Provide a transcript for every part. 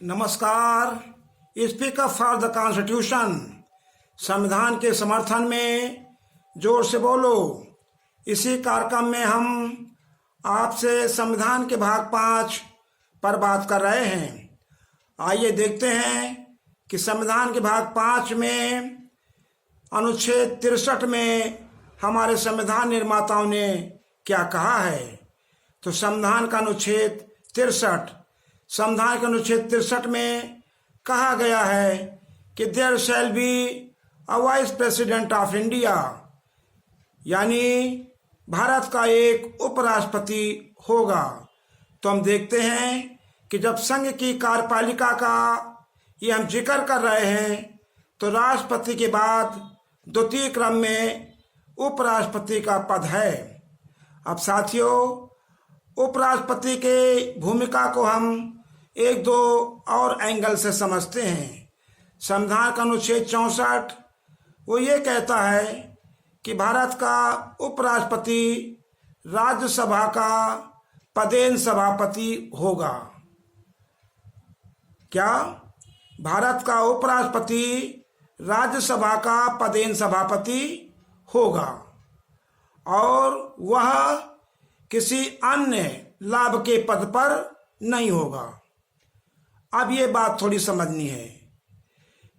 नमस्कार। Speaker for the constitution, संविधान के समर्थन में जोर से बोलो। इसी कार्यक्रम में हम आपसे संविधान के भाग 5 पर बात कर रहे हैं। आइए देखते हैं कि संविधान के भाग 5 में अनुच्छेद 63 में हमारे संविधान निर्माताओं ने क्या कहा है। तो संविधान का अनुच्छेद 63, संविधान के अनुच्छेद 63 में कहा गया है कि there shall be a vice president of India, यानी भारत का एक उपराष्ट्रपति होगा। तो हम देखते हैं कि जब संघ की कार्यपालिका का ये हम जिक्र कर रहे हैं तो राष्ट्रपति के बाद द्वितीय क्रम में उपराष्ट्रपति का पद है। अब साथियों, उपराष्ट्रपति के भूमिका को हम एक दो और एंगल से समझते हैं। संविधान का अनुच्छेद 64 वो ये कहता है कि भारत का उपराष्ट्रपति राज्यसभा का पदेन सभापति होगा। क्या भारत का उपराष्ट्रपति राज्यसभा का पदेन सभापति होगा और वह किसी अन्य लाभ के पद पर नहीं होगा। अब ये बात थोड़ी समझनी है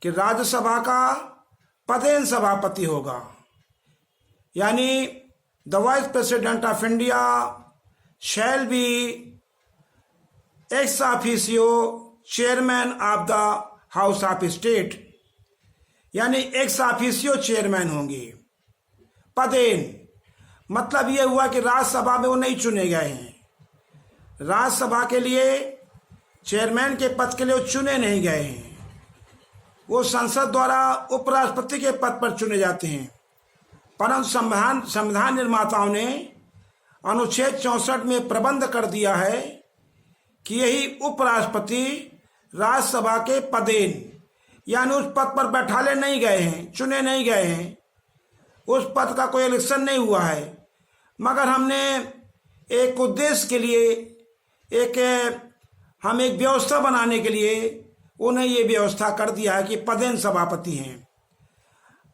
कि राज्यसभा का पदेन सभापति होगा, यानी the vice president of India shall be x officio chairman of the House of state, यानी एक्स ऑफिसियो चेयरमैन होंगे। पदेन मतलब ये हुआ कि राज्यसभा में वो नहीं चुने गए हैं। राज्यसभा के लिए चेयरमैन के पद के लिए वो चुने नहीं गए हैं, वो संसद द्वारा उपराष्ट्रपति के पद पर चुने जाते हैं। परंतु संविधान निर्माताओं ने अनुच्छेद 64 में प्रबंध कर दिया है कि यही उपराष्ट्रपति राज्यसभा के पदेन, यानी उस पद पर बैठाले नहीं गए हैं, चुने नहीं गए हैं, उस पद का कोई इलेक्शन नहीं हुआ है, मगर हमने एक उद्देश्य के लिए हम एक व्यवस्था बनाने के लिए उन्हें ये व्यवस्था कर दिया है कि पदेन सभापति हैं।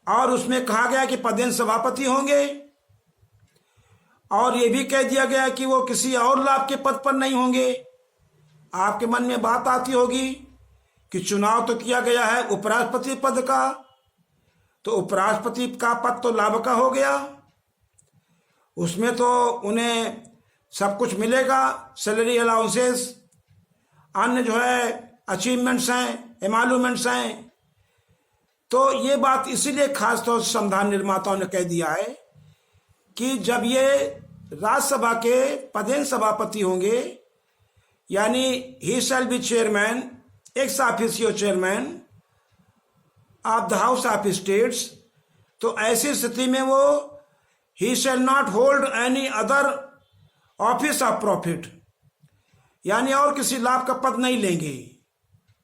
और उसमें कहा गया कि पदेन सभापति होंगे और ये भी कह दिया गया कि वो किसी और लाभ के पद पर नहीं होंगे। आपके मन में बात आती होगी कि चुनाव तो किया गया है उपराष्ट्रपति पद का, तो उपराष्ट्रपति का पद तो लाभ का हो गया, उसमें तो उन्हें सब कुछ मिलेगा, सैलरी अलाउंसेस, अन्य जो है अचीवमेंट्स हैं, एमालूमेंट्स हैं। तो ये बात इसीलिए खास तौर से संविधान निर्माताओं ने कह दिया है कि जब ये राज्यसभा के पदेन सभापति होंगे, यानी he shall be chairman ex officio chairman of the House of States, तो ऐसी स्थिति में वो he shall not hold any other office of profit, यानी और किसी लाभ का पद नहीं लेंगे।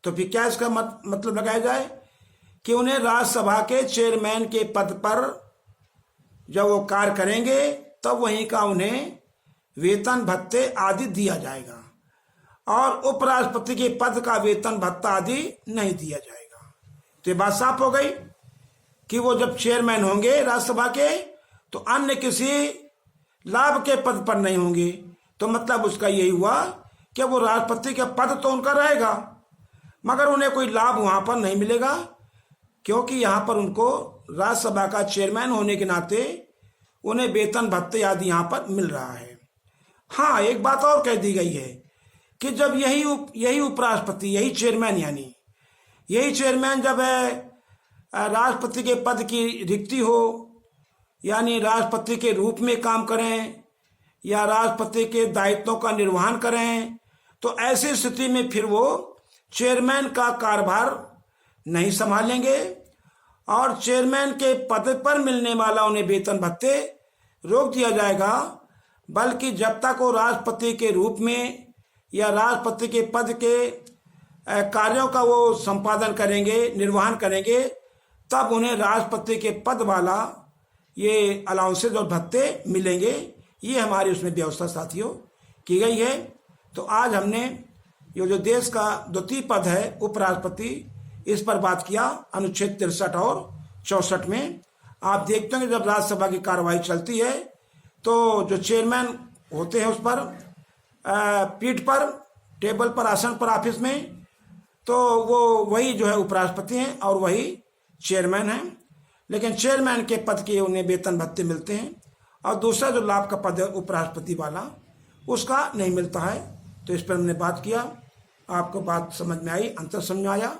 तो फिर क्या इसका मतलब लगाया जाए कि उन्हें राज्यसभा के चेयरमैन के पद पर जब वो कार्य करेंगे तब वहीं का उन्हें वेतन भत्ते आदि दिया जाएगा और उपराष्ट्रपति के पद का वेतन भत्ता आदि नहीं दिया जाएगा। तो ये बात साफ हो गई कि वो जब चेयरमैन होंगे राज्यसभा के तो अन्य किसी लाभ के पद पर नहीं होंगे। तो मतलब उसका यही हुआ कि वो राष्ट्रपति का पद तो उनका रहेगा मगर उन्हें कोई लाभ वहां पर नहीं मिलेगा, क्योंकि यहाँ पर उनको राज्यसभा का चेयरमैन होने के नाते उन्हें वेतन भत्ते आदि यहाँ पर मिल रहा है। हाँ, एक बात और कह दी गई है कि जब यही उपराष्ट्रपति, यही चेयरमैन, यानी यही चेयरमैन जब राष्ट्रपति के पद की रिक्ति हो, यानी राष्ट्रपति के रूप में काम करें या राष्ट्रपति के दायित्वों का निर्वहन करें, तो ऐसी स्थिति में फिर वो चेयरमैन का कार्यभार नहीं संभालेंगे और चेयरमैन के पद पर मिलने वाला उन्हें वेतन भत्ते रोक दिया जाएगा। बल्कि जब तक वो राष्ट्रपति के रूप में या राष्ट्रपति के पद के कार्यों का वो संपादन करेंगे, निर्वहन करेंगे, तब उन्हें राष्ट्रपति के पद वाला ये अलाउंसेज और भत्ते मिलेंगे। ये हमारी उसमें व्यवस्था साथियों की गई है। तो आज हमने ये जो देश का द्वितीय पद है उपराष्ट्रपति, इस पर बात किया अनुच्छेद 63 और 64 में। आप देखते हैं कि जब राज्यसभा की कार्यवाही चलती है तो जो चेयरमैन होते हैं उस पर पीठ पर, टेबल पर, आसन पर, ऑफिस में, तो वो वही जो है उपराष्ट्रपति हैं और वही चेयरमैन हैं। लेकिन चेयरमैन के पद के उन्हें वेतन भत्ते मिलते हैं और दूसरा जो लाभ का पद है उपराष्ट्रपति वाला, उसका नहीं मिलता है। तो इस पर हमने बात किया, आपको बात समझ में आई, अंतर समझ में आया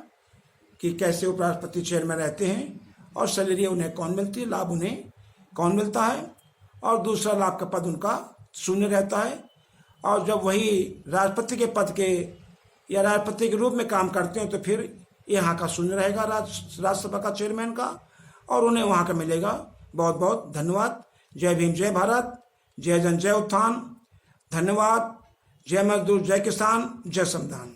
कि कैसे उपराष्ट्रपति चेयरमैन रहते हैं और सैलरी उन्हें कौन मिलती है, लाभ उन्हें कौन मिलता है, और दूसरा लाभ का पद उनका शून्य रहता है। और जब वही राष्ट्रपति के पद के या राष्ट्रपति के रूप में काम करते हैं तो फिर यहाँ का शून्य रहेगा राज्यसभा का चेयरमैन का, और उन्हें वहाँ का मिलेगा। बहुत बहुत धन्यवाद। जय भीम, जय भारत, जय जन, जय उत्थान। धन्यवाद। जय मजदूर, जय किसान, जय संविधान।